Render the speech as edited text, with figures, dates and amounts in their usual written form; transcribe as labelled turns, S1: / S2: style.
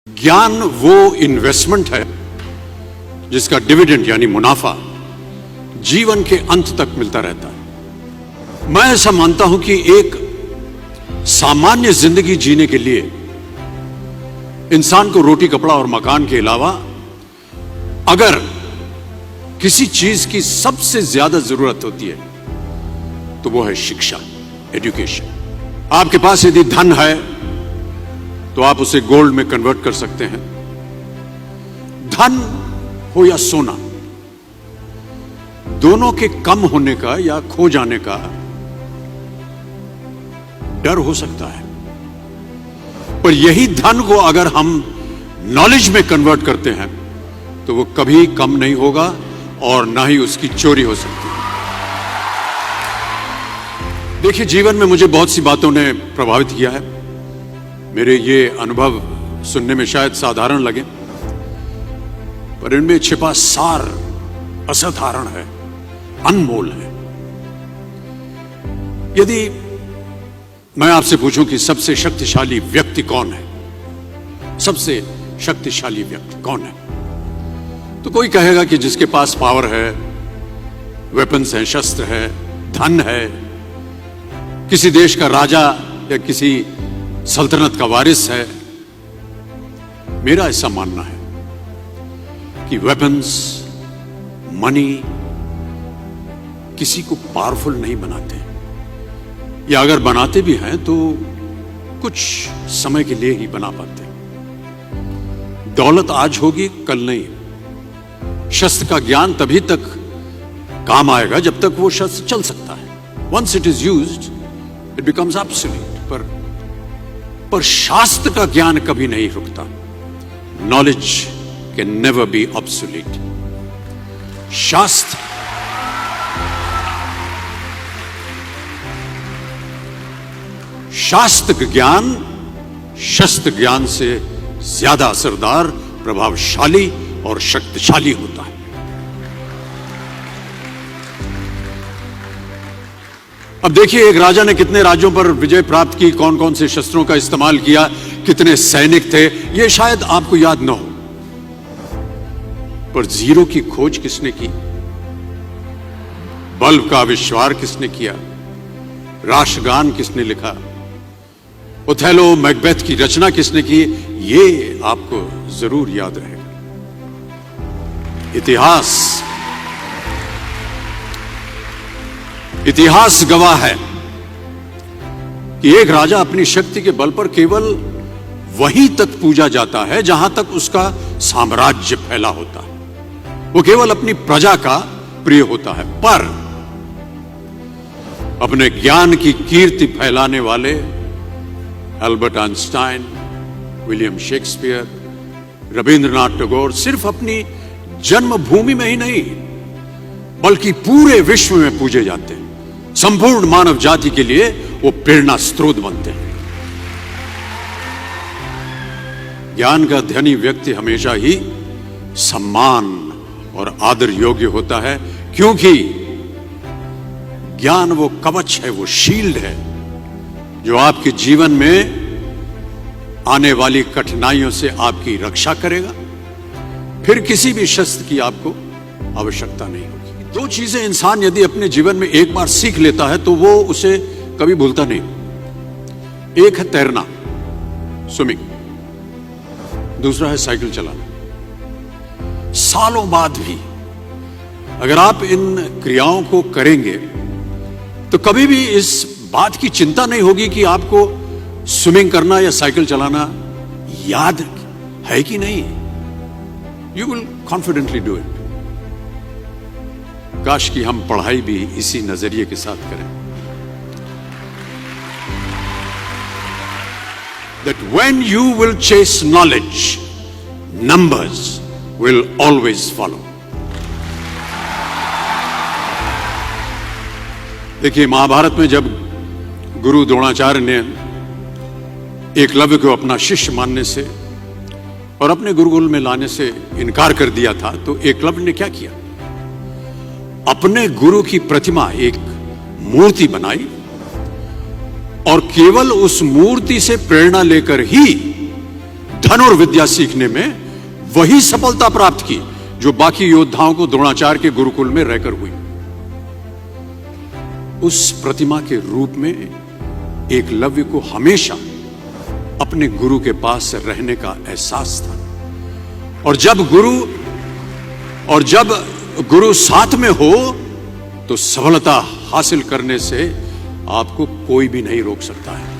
S1: ज्ञान वो इन्वेस्टमेंट है जिसका डिविडेंड यानी मुनाफा जीवन के अंत तक मिलता रहता है। मैं ऐसा मानता हूं कि एक सामान्य जिंदगी जीने के लिए इंसान को रोटी कपड़ा और मकान के अलावा अगर किसी चीज की सबसे ज्यादा जरूरत होती है तो वो है शिक्षा, एजुकेशन। आपके पास यदि धन है तो आप उसे गोल्ड में कन्वर्ट कर सकते हैं। धन हो या सोना, दोनों के कम होने का या खो जाने का डर हो सकता है, पर यही धन को अगर हम नॉलेज में कन्वर्ट करते हैं तो वो कभी कम नहीं होगा और ना ही उसकी चोरी हो सकती है। देखिए, जीवन में मुझे बहुत सी बातों ने प्रभावित किया है। मेरे ये अनुभव सुनने में शायद साधारण लगे, पर इनमें छिपा सार असाधारण है, अनमोल है। यदि मैं आपसे पूछूं कि सबसे शक्तिशाली व्यक्ति कौन है, सबसे शक्तिशाली व्यक्ति कौन है, तो कोई कहेगा कि जिसके पास पावर है, वेपन्स हैं, शस्त्र है, धन है, किसी देश का राजा या किसी सल्तनत का वारिस है। मेरा ऐसा मानना है कि वेपन्स, मनी किसी को पावरफुल नहीं बनाते, या अगर बनाते भी हैं तो कुछ समय के लिए ही बना पाते। दौलत आज होगी, कल नहीं। शस्त्र का ज्ञान तभी तक काम आएगा जब तक वो शस्त्र चल सकता है। Once it is used it becomes obsolete. पर शास्त्र का ज्ञान कभी नहीं रुकता। Knowledge can never be obsolete. शास्त्र ज्ञान शस्त्र ज्ञान से ज्यादा असरदार, प्रभावशाली और शक्तिशाली होता है। अब देखिए, एक राजा ने कितने राज्यों पर विजय प्राप्त की, कौन कौन से शस्त्रों का इस्तेमाल किया, कितने सैनिक थे, यह शायद आपको याद न हो, पर जीरो की खोज किसने की, बल्ब का आविष्कार किसने किया, राष्ट्रगान किसने लिखा, ओथेलो मैकबेथ की रचना किसने की, ये आपको जरूर याद रहेगा। इतिहास गवाह है कि एक राजा अपनी शक्ति के बल पर केवल वहीं तक पूजा जाता है जहां तक उसका साम्राज्य फैला होता है। वो केवल अपनी प्रजा का प्रिय होता है। पर अपने ज्ञान की कीर्ति फैलाने वाले Albert Einstein, William Shakespeare, Rabindranath Tagore सिर्फ अपनी जन्मभूमि में ही नहीं बल्कि पूरे विश्व में पूजे जाते हैं। संपूर्ण मानव जाति के लिए वो प्रेरणा स्रोत बनते हैं। ज्ञान का धनी व्यक्ति हमेशा ही सम्मान और आदर योग्य होता है, क्योंकि ज्ञान वो कवच है, वो शील्ड है जो आपके जीवन में आने वाली कठिनाइयों से आपकी रक्षा करेगा। फिर किसी भी शस्त्र की आपको आवश्यकता नहीं होगी। दो चीजें इंसान यदि अपने जीवन में एक बार सीख लेता है तो वो उसे कभी भूलता नहीं। एक है तैरना, स्विमिंग, दूसरा है साइकिल चलाना। सालों बाद भी अगर आप इन क्रियाओं को करेंगे तो कभी भी इस बात की चिंता नहीं होगी कि आपको स्विमिंग करना या साइकिल चलाना याद है कि नहीं। You will confidently do it. काश कि हम पढ़ाई भी इसी नजरिए के साथ करें, that when you will chase knowledge, numbers will always follow. देखिए, महाभारत में जब गुरु द्रोणाचार्य ने एकलव्य को अपना शिष्य मानने से और अपने गुरुकुल में लाने से इनकार कर दिया था, तो एकलव्य ने क्या किया, अपने गुरु की प्रतिमा, एक मूर्ति बनाई और केवल उस मूर्ति से प्रेरणा लेकर ही धनुर्विद्या सीखने में वही सफलता प्राप्त की जो बाकी योद्धाओं को द्रोणाचार्य के गुरुकुल में रहकर हुई। उस प्रतिमा के रूप में एकलव्य को हमेशा अपने गुरु के पास रहने का एहसास था। और जब गुरु साथ में हो तो सफलता हासिल करने से आपको कोई भी नहीं रोक सकता है।